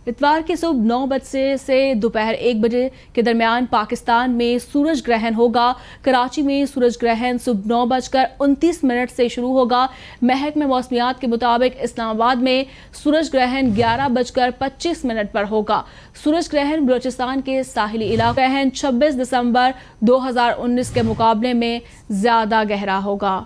اتوار کی صبح 9 بجے سے دوپہر 1 بجے کے درمیان پاکستان میں سورج گرہن ہوگا۔ کراچی میں سورج گرہن صبح 9:29 سے شروع ہوگا۔ محکمہ موسمیات کے مطابق اسلام آباد میں سورج گرہن 11:25 پر ہوگا۔ سورج گرہن بلوچستان کے ساحلی علاقے گرہن 26 دسمبر 2019 کے مقابلے میں زیادہ گہرا ہوگا۔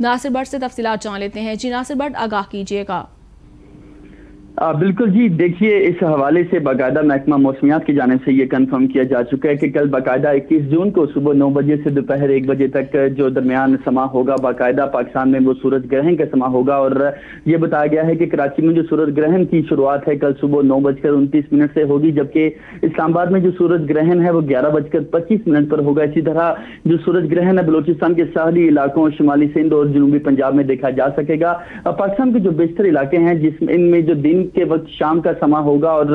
ناصر بٹ سے تفصیلات جان لیتے ہیں۔ جی ناصر بٹ، آگاہ کیجیے گا۔ بالکل جی، دیکھیے اس حوالے سے باقاعدہ محکمہ موسمیات کی جانب سے یہ کنفرم کیا جا چکا ہے کہ کل باقاعدہ 21 جون کو صبح 9 بجے سے دوپہر 1 بجے تک جو درمیان سما ہوگا باقاعدہ پاکستان میں وہ سورج گرہن کا سما ہوگا، اور یہ بتایا گیا ہے کہ کراچی میں جو سورج گرہن کی شروعات ہے کل صبح 9:29 سے ہوگی، جبکہ اسلام آباد میں جو سورج گرہن ہے وہ 11:25 پر ہوگا۔ اسی طرح جو سورج گرہن ہے بلوچستان کے ساحلی علاقوں، شمالی سندھ اور جنوبی پنجاب میں دیکھا جا سکے گا۔ پاکستان کے جو بیشتر علاقے ہیں جس ان میں جو دن کے وقت شام کا سما ہوگا، اور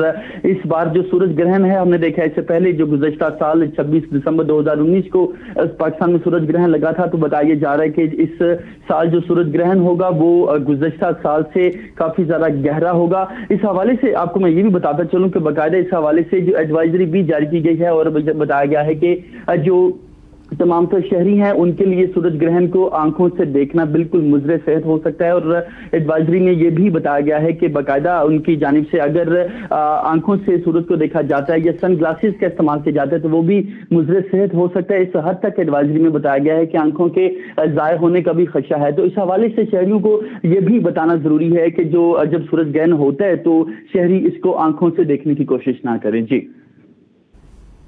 اس بار جو سورج گرہن ہے ہم نے دیکھا اس سے پہلے جو گزشتہ سال 26 دسمبر 2019 کو پاکستان میں سورج گرہن لگا تھا، تو بتایا جا رہا ہے کہ اس سال جو سورج گرہن ہوگا وہ گزشتہ سال سے کافی زیادہ گہرا ہوگا۔ اس حوالے سے آپ کو میں یہ بھی بتاتا چلوں کہ باقاعدہ اس حوالے سے جو ایڈوائزری بھی جاری کی گئی ہے، اور بتایا گیا ہے کہ جو تمام تر شہری ہیں ان کے لیے سورج گرہن کو آنکھوں سے دیکھنا بالکل مضر صحت ہو سکتا ہے، اور ایڈوائزری میں یہ بھی بتایا گیا ہے کہ باقاعدہ ان کی جانب سے اگر آنکھوں سے سورج کو دیکھا جاتا ہے یا سن گلاسز کا استعمال کیا جاتا ہے تو وہ بھی مضر صحت ہو سکتا ہے۔ اس حد تک ایڈوائزری میں بتایا گیا ہے کہ آنکھوں کے ضائع ہونے کا بھی خدشہ ہے، تو اس حوالے سے شہریوں کو یہ بھی بتانا ضروری ہے کہ جو جب سورج گرہن ہوتا ہے تو شہری اس کو آنکھوں سے دیکھنے کی کوشش نہ کریں۔ جی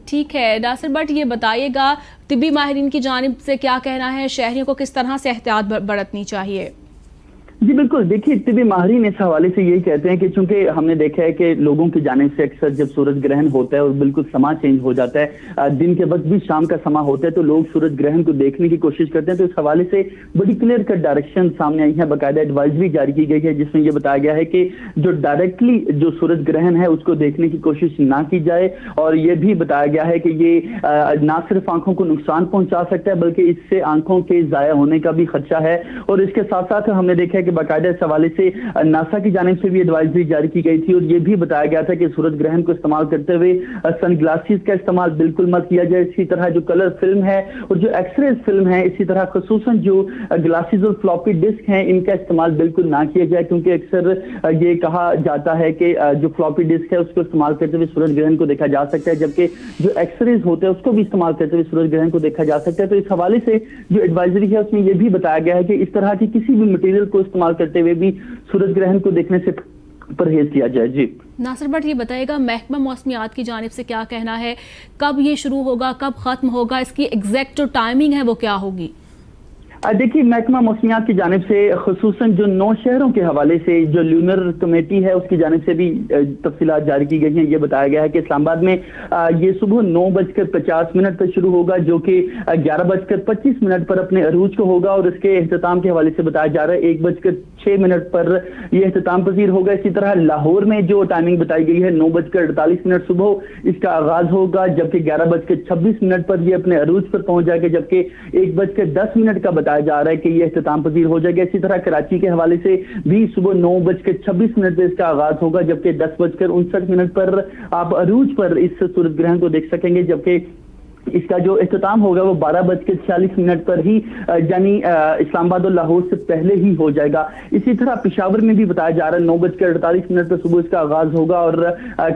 ٹھیک ہے ناصر بٹ، یہ بتائیے گا طبی ماہرین کی جانب سے کیا کہنا ہے، شہریوں کو کس طرح سے احتیاط برتنی چاہیے؟ جی بالکل، دیکھیے طبی ماہرین اس حوالے سے یہی کہتے ہیں کہ چونکہ ہم نے دیکھا ہے کہ لوگوں کی جانب سے اکثر جب سورج گرہن ہوتا ہے اور بالکل سما چینج ہو جاتا ہے، دن کے وقت بھی شام کا سما ہوتا ہے، تو لوگ سورج گرہن کو دیکھنے کی کوشش کرتے ہیں۔ تو اس حوالے سے بڑی کلیئر کٹ ڈائریکشن سامنے آئی ہے، باقاعدہ ایڈوائزری جاری کی گئی ہے جس میں یہ بتایا گیا ہے کہ جو ڈائریکٹلی جو سورج گرہن ہے اس کو دیکھنے کی کوشش نہ کی جائے، اور یہ بھی بتایا گیا ہے کہ یہ نہ صرف آنکھوں کو نقصان پہنچا سکتا ہے بلکہ اس سے آنکھوں کے ضائع ہونے کا بھی خدشہ ہے۔ اور اس کے ساتھ ساتھ ہم نے دیکھا ہے کہ باقاعدہ اس حوالے سے ناسا کی جانب سے بھی ایڈوائزری جاری کی گئی تھی، اور یہ بھی بتایا گیا تھا کہ سورج گرہن کو استعمال کرتے ہوئے سن گلاسز کا استعمال بالکل مت کیا جائے۔ اسی طرح جو کلر فلم ہے اور جو ایکس رے فلم ہے، اسی طرح خصوصاً جو گلاسز اور فلاپی ڈسک ہیں ان کا استعمال بالکل نہ کیا جائے، کیونکہ اکثر یہ کہا جاتا ہے کہ جو فلاپی ڈسک ہے اس کو استعمال کرتے ہوئے سورج گرہن کو دیکھا جا سکتا ہے، جبکہ جو ایکس ریز ہوتے ہیں اس کو بھی استعمال کرتے ہوئے سورج گرہن کو دیکھا جا سکتا ہے۔ تو اس حوالے سے جو ایڈوائزری ہے اس میں یہ بھی بتایا گیا ہے کہ اس طرح کی کسی بھی مٹیریل کو استعمال کرتے ہوئے بھی سورج گرہن کو دیکھنے سے پرہیز کیا جائے۔ جی ناصر بٹ، یہ بتائے گا محکمہ موسمیات کی جانب سے کیا کہنا ہے، کب یہ شروع ہوگا، کب ختم ہوگا، اس کی ایگزیکٹ جو ٹائمنگ ہے وہ کیا ہوگی؟ دیکھیے محکمہ موسمیات کی جانب سے خصوصاً جو 9 شہروں کے حوالے سے جو لونر کمیٹی ہے اس کی جانب سے بھی تفصیلات جاری کی گئی ہیں۔ یہ بتایا گیا ہے کہ اسلام آباد میں یہ صبح 9:50 پر شروع ہوگا، جو کہ 11:25 پر اپنے عروج کو ہوگا، اور اس کے اختتام کے حوالے سے بتایا جا رہا ہے 1:06 پر یہ اختتام پذیر ہوگا۔ اسی طرح لاہور میں جو ٹائمنگ بتائی گئی ہے 9:48 صبح اس کا آغاز ہوگا، جبکہ 11:26 پر یہ اپنے عروج پر پہنچ جائے گا، جبکہ 1:10 کا بتایا جا رہا ہے کہ یہ اختتام پذیر ہو جائے گا۔ اسی طرح کراچی کے حوالے سے بھی صبح 9:26 پہ اس کا آغاز ہوگا، جبکہ 10:59 پر آپ عروج پر اس سورج گرہن کو دیکھ سکیں گے، جبکہ اس کا جو اختتام ہوگا وہ 12:46 پر ہی یعنی اسلام آباد اور لاہور سے پہلے ہی ہو جائے گا۔ اسی طرح پشاور میں بھی بتایا جا رہا ہے 9:48 پر صبح اس کا آغاز ہوگا، اور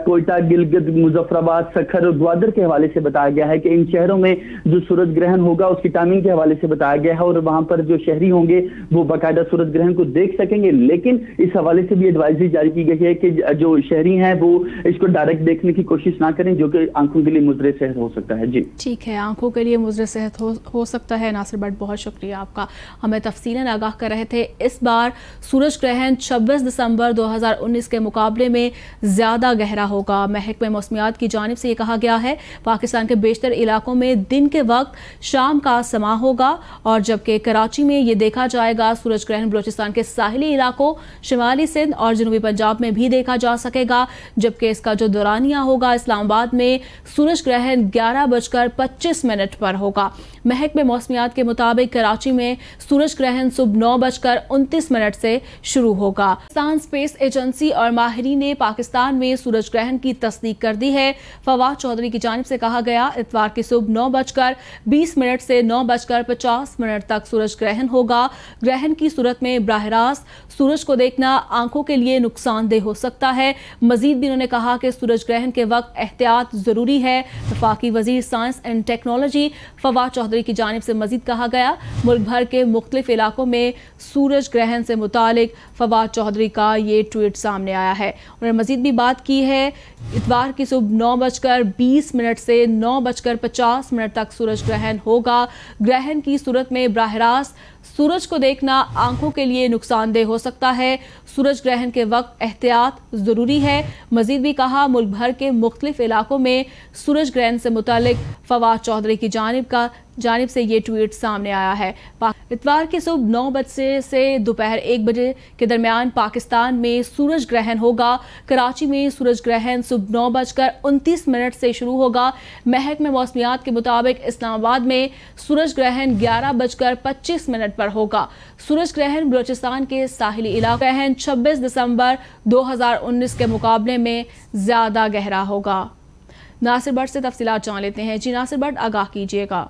کوئٹہ، گلگت، مظفر آباد، سکھر اور گوادر کے حوالے سے بتایا گیا ہے کہ ان شہروں میں جو سورج گرہن ہوگا اس کی ٹائمنگ کے حوالے سے بتایا گیا ہے، اور وہاں پر جو شہری ہوں گے وہ باقاعدہ سورج گرہن کو دیکھ سکیں گے۔ لیکن اس حوالے سے بھی ایڈوائزری جاری کی گئی ہے کہ جو شہری ہیں وہ اس کو ڈائریکٹ دیکھنے کی کوشش نہ کریں، جو کہ آنکھوں کے لیے مضر صحت ہو سکتا ہے۔ جی ٹھیک ہے، آنکھوں کے لیے مضر صحت ہو سکتا ہے۔ ناصر بٹ، بہت شکریہ آپ کا، ہمیں تفصیلاً آگاہ کر رہے تھے۔ اس بار سورج گرہن 26 دسمبر 2019 کے مقابلے میں زیادہ گہرا ہوگا۔ محکمہ موسمیات کی جانب سے یہ کہا گیا ہے پاکستان کے بیشتر علاقوں میں دن کے وقت شام کا سما ہوگا، اور جبکہ کراچی میں یہ دیکھا جائے گا سورج گرہن بلوچستان کے ساحلی علاقوں، شمالی سندھ اور جنوبی پنجاب میں بھی دیکھا جا سکے گا، جبکہ اس کا جو دورانیہ ہوگا اسلام آباد میں سورج گرہن 11:25 پر ہوگا۔ महकमे मौसमियात के मुताबिक कराची में सूरज ग्रहण सुबह 9:29 से शुरू होगा। पाकिस्तान स्पेस एजेंसी और माहिरीन ने पाकिस्तान में सूरज ग्रहण की तस्दीक कर दी है। फवाद चौधरी की जानिब से कहा गया, इतवार की सुबह 9:20 से 9:50 तक सूरज ग्रहण होगा। ग्रहण की सूरत में बराह रास्त सूरज को देखना आंखों के लिए नुकसानदेह हो सकता है। मजीद भी उन्होंने कहा कि सूरज ग्रहण के वक्त एहतियात जरूरी है। वफाकी वजीर science and technology Fawad Chaudhry की जानिब से मजीद कहा गया, मुल्क भर के मुख्तलिफ इलाकों में सूरज ग्रहण से मुतालिक फवाद चौधरी का ये ट्वीट सामने आया है। उन्होंने मजीद भी बात की है, इतवार की सुबह 9:20 से 9:50 तक सूरज ग्रहण होगा। ग्रहण की सूरत में बराह रास्त सूरज को देखना आंखों के लिए नुकसानदेह हो सकता है। सूरज ग्रहण के वक्त एहतियात ज़रूरी है। मजीद भी कहा, मुल्क भर के मुख्तलिफ इलाकों में सूरज ग्रहण से मुतालिक फवाद चौधरी की जानिब से ये ट्वीट सामने आया है। इतवार की सुबह 9 बजे से दोपहर 1 बजे के दरमियान पाकिस्तान में सूरज ग्रहण होगा। कराची में सूरज ग्रहण सुबह 9:29 से शुरू होगा। महकमे मौसमियात के मुताबिक इस्लामाबाद में सूरज ग्रहण 11:25 पर होगा। सूरज ग्रहण बलोचिस्तान के साहिली इलाके ग्रहण 26 दिसंबर 2019 के मुकाबले में ज्यादा गहरा होगा। नासिर भट्ट से तफसीलात जान लेते हैं। जी नासिर भट्ट, आगाह कीजिएगा।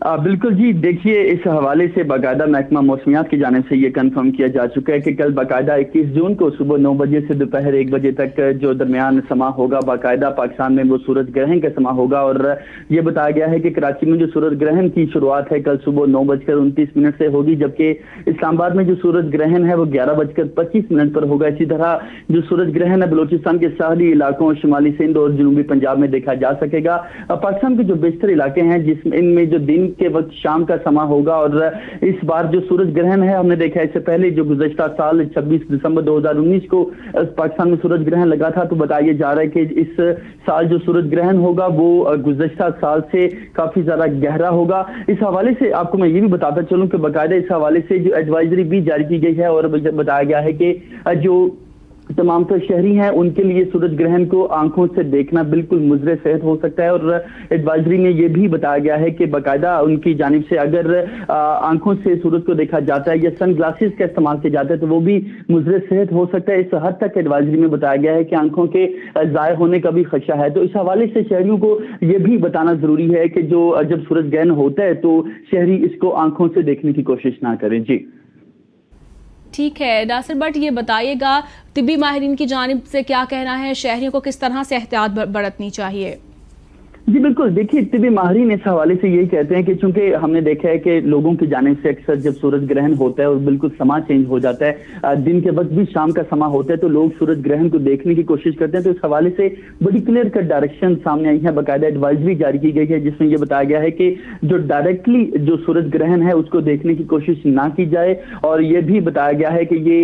बिल्कुल जी, देखिए इस हवाले से बाकायदा महकमा मौसमियात की जानिब से ये कंफर्म किया जा चुका है कि कल बाकायदा 21 जून को सुबह 9 बजे से दोपहर 1 बजे तक जो दरमियान समा होगा, बाकायदा पाकिस्तान में वो सूरज ग्रहण का समा होगा। और ये बताया गया है कि कराची में जो सूरज ग्रहण की शुरुआत है कल सुबह 9:29 से होगी, जबकि इस्लामाबाद में जो सूरज ग्रहण है वो 11:25 पर होगा। इसी तरह जो सूरज ग्रहण है बलोचिस्तान के साहली इलाकों, शुमाली सिंध और जनूबी पंजाब में देखा जा सकेगा। पाकिस्तान के जो बेशतर इलाके हैं जिसमें इनमें जो दिन के वक्त शाम का समा होगा। और इस बार जो सूरज ग्रहण है, हमने देखा इससे पहले जो गुज़श्ता साल 26 दिसंबर 2019 को पाकिस्तान में सूरज ग्रहण लगा था, तो बताया जा रहा है कि इस साल जो सूरज ग्रहण होगा वो गुज़श्ता साल से काफी ज्यादा गहरा होगा। इस हवाले से आपको मैं ये भी बताता चलूं कि बाकायदा इस हवाले से जो एडवाइजरी भी जारी की गई है और बताया गया है कि जो तमाम तो शहरी हैं उनके लिए सूरज ग्रहण को आंखों से देखना बिल्कुल मुज़र सेहत हो सकता है। और एडवाइजरी में ये भी बताया गया है कि बाकायदा उनकी जानिब से अगर आंखों से सूरज को देखा जाता है या सन ग्लासेस का इस्तेमाल किया जाता है तो वो भी मुज़र सेहत हो सकता है। इस हद तक एडवाइजरी में बताया गया है कि आंखों के ज़ाय होने का भी खदशा है। तो इस हवाले से शहरियों को ये भी बताना जरूरी है कि जो जब सूरज ग्रहण होता है तो शहरी इसको आंखों से देखने की कोशिश ना करें। जी ठीक है नासिर भट्ट, ये बताइएगा तिब्बी माहिरीन की जानिब से क्या कहना है, शहरियों को किस तरह से एहतियात बरतनी चाहिए? जी बिल्कुल, देखिए तिब्बी माहिरीन इस हवाले से यही कहते हैं कि चूंकि हमने देखा है कि लोगों की जानिब से अक्सर जब सूरज ग्रहण होता है और बिल्कुल समा चेंज हो जाता है, दिन के वक्त भी शाम का समा होता है, तो लोग सूरज ग्रहण को देखने की कोशिश करते हैं। तो इस हवाले से बड़ी क्लियर कट डायरेक्शन सामने आई है, बाकायदा एडवाइजरी जारी की गई है जिसमें यह बताया गया है कि जो डायरेक्टली जो सूरज ग्रहण है उसको देखने की कोशिश ना की जाए। और यह भी बताया गया है कि ये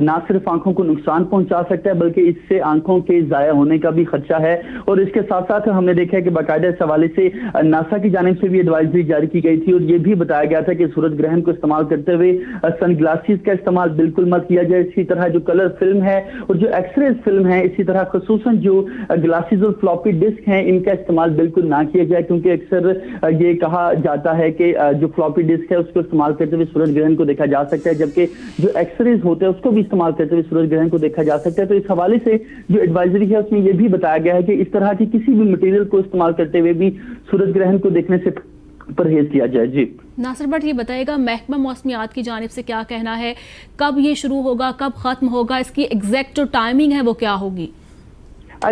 ना सिर्फ आंखों को नुकसान पहुंचा सकता है बल्कि इससे आंखों के जाया होने का भी खदशा है। और इसके साथ साथ हमने देखा है कि बाकायदा इस हवाले से नासा की जानिब से भी एडवाइजरी जारी की गई थी और यह भी बताया गया था कि सूरज ग्रहण को इस्तेमाल करते हुए सन ग्लासेस का इस्तेमाल बिल्कुल मत किया जाए। इसी तरह जो कलर फिल्म है और जो एक्सरे फिल्म है, इसी तरह खुसूसन जो ग्लासेस और फ्लॉपी डिस्क हैं, इनका इस्तेमाल बिल्कुल ना किया जाए, क्योंकि अक्सर ये कहा जाता है कि जो फ्लॉपी डिस्क है उसको इस्तेमाल करते हुए सूरज ग्रहण को देखा जा सकता है, जबकि जो एक्सरेज होते हैं उसको भी इस्तेमाल करते हुए सूरज ग्रहण को देखा जा सकता है। तो इस हवाले से जो एडवाइजरी है उसमें यह भी बताया गया है कि इस तरह की किसी भी मटेरियल को इस्तेमाल करते हुए भी सूरज ग्रहण को देखने से परहेज किया जाए। जी नासिर भट्ट, ये बताइएगा महकमा मौसमियात की जानिब से क्या कहना है, कब ये शुरू होगा, कब खत्म होगा, इसकी एग्जैक्ट जो टाइमिंग है वो क्या होगी?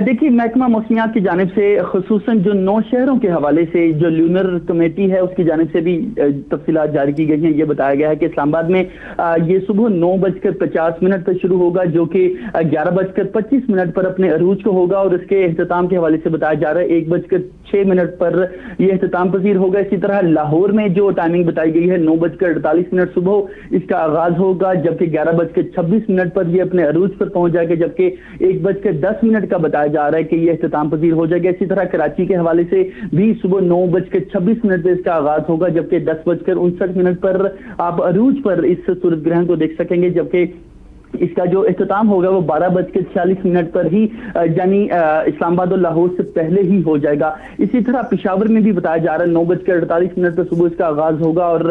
देखिए महकमा मौसमियात की जानिब से खुसूसन जो 9 शहरों के हवाले से जो ल्यूनर कमेटी है उसकी जानिब से भी तफसीलात जारी की गई हैं। ये बताया गया है कि इस्लामाबाद में ये सुबह 9:50 पर शुरू होगा, जो कि 11:25 पर अपने अरूज को होगा। और इसके अख्ताम के हवाले से बताया जा रहा है 1:06 पर यह अख्ताम पजीर होगा। इसी तरह लाहौर में जो टाइमिंग बताई गई है 9:48 सुबह इसका आगाज होगा, जबकि 11:26 पर यह अपने अरूज पर पहुंच जाएगा, जबकि 1:10 का बताया जा रहा है कि यह इख्तिताम पजीर हो जाएगा। इसी तरह कराची के हवाले से भी सुबह 9:26 पर इसका आगाज होगा, जबकि 10:59 पर आप अरूज पर इस सूरज ग्रहण को देख सकेंगे, जबकि इसका जो इख्तिताम होगा वो 12:46 पर ही यानी इस्लामाबाद और लाहौर से पहले ही हो जाएगा। इसी तरह पेशावर में भी बताया जा रहा है 9:48 पर सुबह इसका आगाज होगा और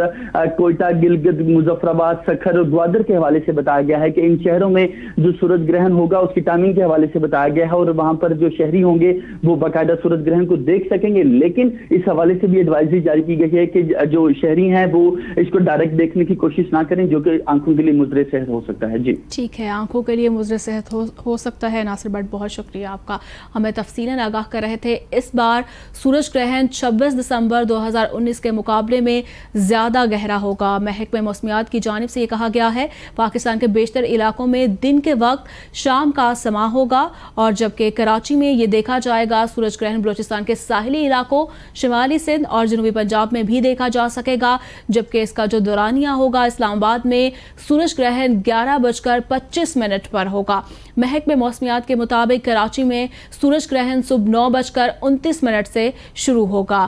कोयटा, गिलगित, मुजफ्फराबाद, सखर और ग्वादर के हवाले से बताया गया है कि इन शहरों में जो सूरज ग्रहण होगा उसकी टाइमिंग के हवाले से बताया गया है और वहां पर जो शहरी होंगे वो बाकायदा सूरज ग्रहण को देख सकेंगे। लेकिन इस हवाले से भी एडवाइजरी जारी की गई है कि जो शहरी हैं वो इसको डायरेक्ट देखने की कोशिश ना करें, जो कि आंखों के लिए मुजरे सेहत हो सकता है। जी ठीक है, आंखों के लिए मुजरे सेहत हो सकता है। नासिर भट्ट, बहुत शुक्रिया आपका, हमें तफसीलन आगाह कर रहे थे। इस बार सूरज ग्रहण 26 दिसंबर 2019 के मुकाबले में ज़्यादा गहरा होगा। महकमे मौसमियात की जानिब से ये कहा गया है पाकिस्तान के बेशतर इलाकों में दिन के वक्त शाम का समा होगा और जबकि कराची में ये देखा जाएगा सूरज ग्रहण बलूचिस्तान के साहिली इलाकों, शिमाली सिंध और जनूबी पंजाब में भी देखा जा सकेगा। जबकि इसका जो दौरानिया होगा इस्लामाबाद में सूरज ग्रहण 11:25 पर होगा। महकमे मौसमियात के मुताबिक कराची में सूरज ग्रहण सुबह 9:29 से शुरू होगा।